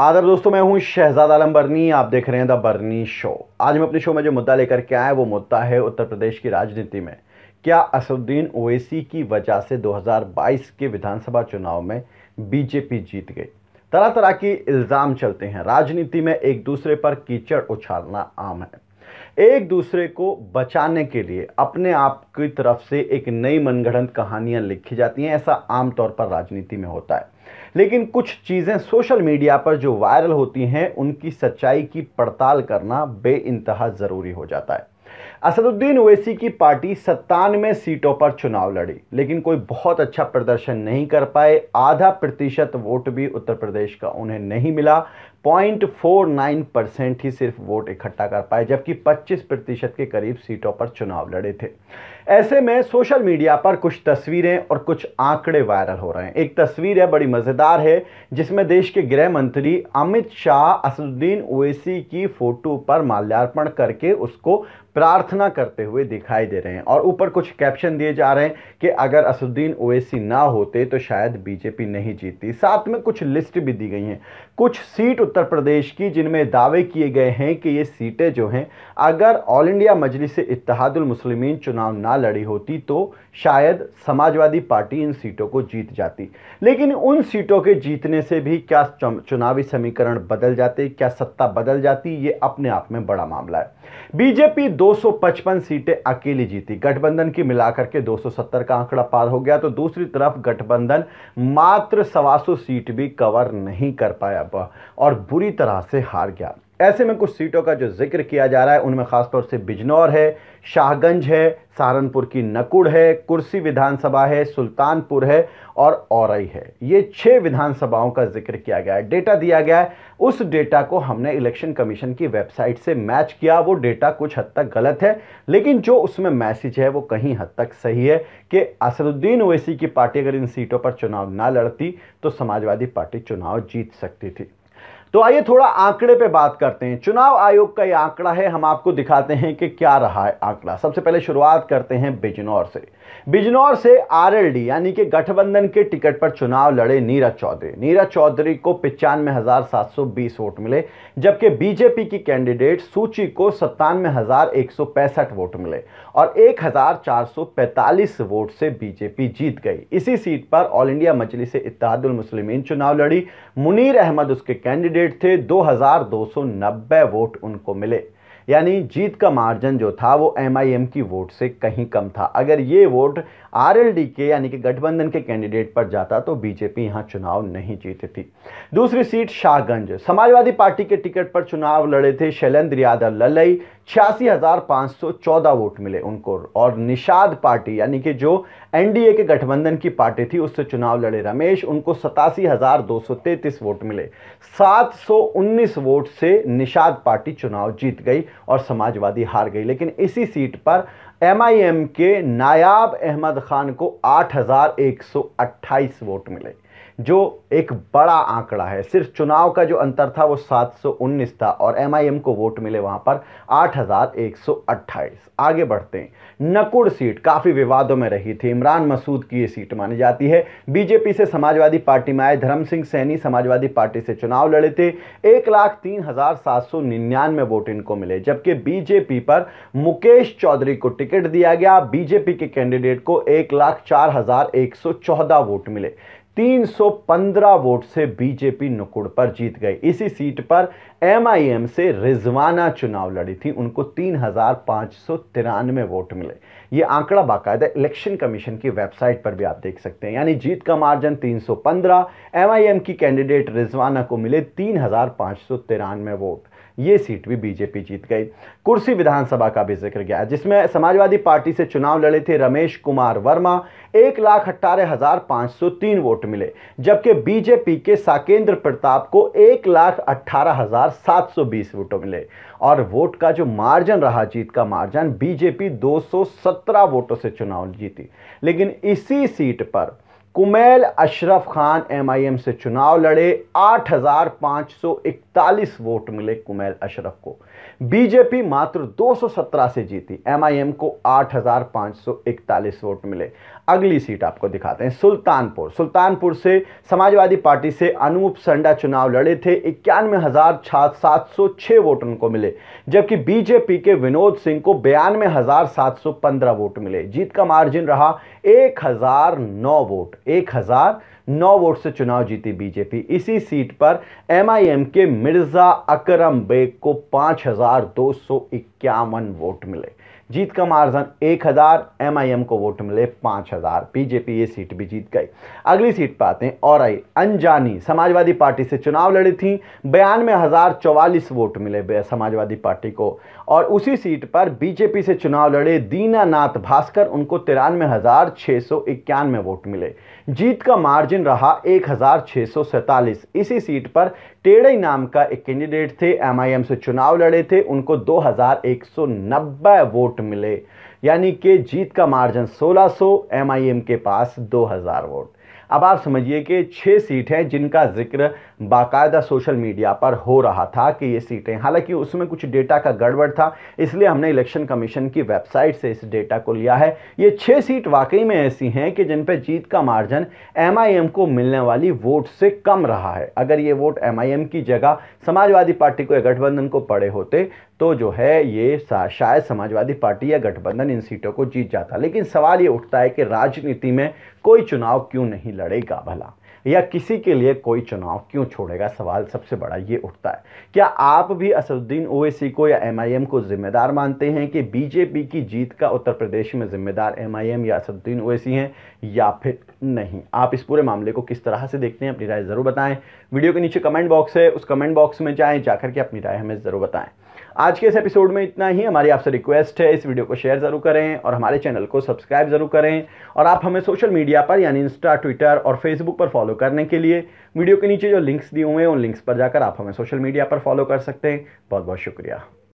आदर दोस्तों, मैं हूं शहजाद आलम बरनी। आप देख रहे हैं द बरनी शो। आज मैं अपने शो में जो मुद्दा लेकर के आया वो मुद्दा है उत्तर प्रदेश की राजनीति में क्या असदुद्दीन ओवैसी की वजह से 2022 के विधानसभा चुनाव में बीजेपी जीत गई। तरह तरह के इल्जाम चलते हैं। राजनीति में एक दूसरे पर कीचड़ उछालना आम है। एक दूसरे को बचाने के लिए अपने आप की तरफ से एक नई मनगढ़ंत कहानियां लिखी जाती हैं। ऐसा आमतौर पर राजनीति में होता है। लेकिन कुछ चीजें सोशल मीडिया पर जो वायरल होती हैं उनकी सच्चाई की पड़ताल करना बेइंतहा जरूरी हो जाता है। असदुद्दीन ओवैसी की पार्टी 97 सीटों पर चुनाव लड़ी, लेकिन कोई बहुत अच्छा प्रदर्शन नहीं कर पाए। आधा प्रतिशत वोट भी उत्तर प्रदेश का उन्हें नहीं मिला। 0.49% ही सिर्फ वोट इकट्ठा कर पाए, जबकि 25% के करीब सीटों पर चुनाव लड़े थे। ऐसे में सोशल मीडिया पर कुछ तस्वीरें और कुछ आंकड़े वायरल हो रहे हैं। एक तस्वीर है, बड़ी मजेदार है, जिसमें देश के गृह मंत्री अमित शाह असदुद्दीन ओवैसी की फोटो पर माल्यार्पण करके उसको प्रार्थना करते हुए दिखाई दे रहे हैं और ऊपर कुछ कैप्शन दिए जा रहे हैं कि अगर असदुद्दीन ओवैसी ना होते तो शायद बीजेपी नहीं जीतती। साथ में कुछ लिस्ट भी दी गई हैं, कुछ सीट उत्तर प्रदेश की, जिनमें दावे किए गए हैं कि ये सीटें जो हैं, अगर ऑल इंडिया मजलिस इत्तेहादुल मुस्लिमीन चुनाव ना लड़ी होती तो शायद समाजवादी पार्टी इन सीटों को जीत जाती। लेकिन उन सीटों के जीतने से भी क्या चुनावी समीकरण बदल जाते, क्या सत्ता बदल जाती, ये अपने आप में बड़ा मामला है। बीजेपी 255 सीटें अकेली जीती। गठबंधन की मिलाकर के 270 का आंकड़ा पार हो गया, तो दूसरी तरफ गठबंधन मात्र 125 सीट भी कवर नहीं कर पाया और बुरी तरह से हार गया। ऐसे में कुछ सीटों का जो जिक्र किया जा रहा है उनमें खासतौर से बिजनौर है, शाहगंज है, सहारनपुर की नकुड़ है, कुर्सी विधानसभा है, सुल्तानपुर है और औरई है। ये 6 विधानसभाओं का जिक्र किया गया है। डेटा दिया गया है, उस डेटा को हमने इलेक्शन कमीशन की वेबसाइट से मैच किया। वो डेटा कुछ हद तक गलत है, लेकिन जो उसमें मैसेज है वो कहीं हद तक सही है कि असदुद्दीन ओवैसी की पार्टी अगर इन सीटों पर चुनाव ना लड़ती तो समाजवादी पार्टी चुनाव जीत सकती थी। तो आइए थोड़ा आंकड़े पे बात करते हैं। चुनाव आयोग का यह आंकड़ा है, हम आपको दिखाते हैं कि क्या रहा है आंकड़ा। सबसे पहले शुरुआत करते हैं बिजनौर से। बिजनौर से आरएलडी यानी कि गठबंधन के टिकट पर चुनाव लड़े नीरज चौधरी। नीरज चौधरी को 95,720 वोट मिले, जबकि बीजेपी की कैंडिडेट सूची को 97,165 वोट मिले और 1,445 वोट से बीजेपी जीत गई। इसी सीट पर ऑल इंडिया मजलिस इत्तेहादुल मुस्लिमीन चुनाव लड़ी। मुनीर अहमद उसके कैंडिडेट थे। 2,290 वोट उनको मिले, यानी जीत का मार्जिन जो था वो एमआईएम की वोट से कहीं कम था। अगर ये वोट आरएलडी के यानी कि गठबंधन के कैंडिडेट पर जाता तो बीजेपी यहां चुनाव नहीं जीती थी। दूसरी सीट शाहगंज, समाजवादी पार्टी के टिकट पर चुनाव लड़े थे शैलेंद्र यादव ललई। 86,514 वोट मिले उनको। और निषाद पार्टी यानी कि जो एनडीए के गठबंधन की पार्टी थी उससे चुनाव लड़े रमेश, उनको 87,233 वोट मिले। 719 वोट से निषाद पार्टी चुनाव जीत गई और समाजवादी हार गई। लेकिन इसी सीट पर एमआईएम के नायाब अहमद खान को 8,128 वोट मिले, जो एक बड़ा आंकड़ा है। सिर्फ चुनाव का जो अंतर था वो 719 था और एमआईएम को वोट मिले वहां पर 8,128। आगे बढ़ते हैं। नकुड़ सीट काफी विवादों में रही थी। इमरान मसूद की ये सीट मानी जाती है। बीजेपी से समाजवादी पार्टी में आए धर्म सिंह सैनी समाजवादी पार्टी से चुनाव लड़े थे। 1,03,799 वोट इनको मिले, जबकि बीजेपी पर मुकेश चौधरी को टिकट दिया गया। बीजेपी के कैंडिडेट को 1,04,114 वोट मिले। 315 वोट से बीजेपी नुकुड़ पर जीत गई। इसी सीट पर एमआईएम से रिजवाना चुनाव लड़ी थी, उनको 3,593 वोट मिले। यह आंकड़ा बाकायदा इलेक्शन कमीशन की वेबसाइट पर भी आप देख सकते हैं। यानी जीत का मार्जिन 315, एमआईएम की कैंडिडेट रिजवाना को मिले 3,593 वोट। ये सीट भी बीजेपी जीत गई। कुर्सी विधानसभा का भी जिक्र गया, जिसमें समाजवादी पार्टी से चुनाव लड़े थे रमेश कुमार वर्मा। 1,18,503 वोट मिले, जबकि बीजेपी के साकेंद्र प्रताप को 1,18,720 वोट मिले। और वोट का जो मार्जिन रहा, जीत का मार्जिन, बीजेपी 217 वोटों से चुनाव जीती। लेकिन इसी सीट पर कुमैल अशरफ खान एमआईएम से चुनाव लड़े। 8,541 वोट मिले कुमैल अशरफ को। बीजेपी मात्र 217 से जीती, एमआईएम को 8,541 वोट मिले। अगली सीट आपको दिखाते हैं सुल्तानपुर से समाजवादी पार्टी से अनूप संडा चुनाव लड़े थे। 91,706 वोट उनको मिले, जबकि बीजेपी के विनोद सिंह को 92,715 वोट मिले। जीत का मार्जिन रहा 1009 वोट से चुनाव जीती बीजेपी। इसी सीट पर एमआईएम के मिर्जा अकरम बेग को 5,251 वोट मिले। जीत का मार्जिन 1000, एमआईएम को वोट मिले 5000। बीजेपी ये सीट भी जीत गई। अगली सीट पर आते हैं औरई अंजानी समाजवादी पार्टी से चुनाव लड़ी थी। 92,044 वोट मिले समाजवादी पार्टी को। और उसी सीट पर बीजेपी से चुनाव लड़े दीनानाथ भास्कर, उनको 93,691 वोट मिले। जीत का मार्जिन रहा 1,647। इसी सीट पर टेड़ई नाम का एक कैंडिडेट थे, एमआईएम से चुनाव लड़े थे, उनको 2,190 वोट मिले, यानी कि जीत का मार्जिन 1600, एमआईएम के पास 2,000 वोट। अब आप समझिए कि 6 सीट हैं जिनका जिक्र बाकायदा सोशल मीडिया पर हो रहा था कि ये सीटें, हालांकि उसमें कुछ डेटा का गड़बड़ था, इसलिए हमने इलेक्शन कमीशन की वेबसाइट से इस डेटा को लिया है। ये 6 सीट वाकई में ऐसी हैं कि जिन पर जीत का मार्जिन एमआईएम को मिलने वाली वोट से कम रहा है। अगर ये वोट एमआईएम की जगह समाजवादी पार्टी को या गठबंधन को पड़े होते तो जो है ये शायद समाजवादी पार्टी या गठबंधन इन सीटों को जीत जाता। लेकिन सवाल ये उठता है कि राजनीति में कोई चुनाव क्यों नहीं लड़ेगा भला, या किसी के लिए कोई चुनाव क्यों छोड़ेगा? सवाल सबसे बड़ा ये उठता है। क्या आप भी असदुद्दीन ओवैसी को या एमआईएम को जिम्मेदार मानते हैं कि बीजेपी की जीत का उत्तर प्रदेश में जिम्मेदार एमआईएम या असदुद्दीन ओवैसी हैं, या फिर नहीं? आप इस पूरे मामले को किस तरह से देखते हैं, अपनी राय जरूर बताएं। वीडियो के नीचे कमेंट बॉक्स है, उस कमेंट बॉक्स में जाकर के अपनी राय हमें जरूर बताएं। आज के इस एपिसोड में इतना ही। हमारी आपसे रिक्वेस्ट है, इस वीडियो को शेयर जरूर करें और हमारे चैनल को सब्सक्राइब जरूर करें। और आप हमें सोशल मीडिया पर यानी इंस्टा, ट्विटर और फेसबुक पर फॉलो करने के लिए वीडियो के नीचे जो लिंक्स दिए हुए हैं उन लिंक्स पर जाकर आप हमें सोशल मीडिया पर फॉलो कर सकते हैं। बहुत बहुत शुक्रिया।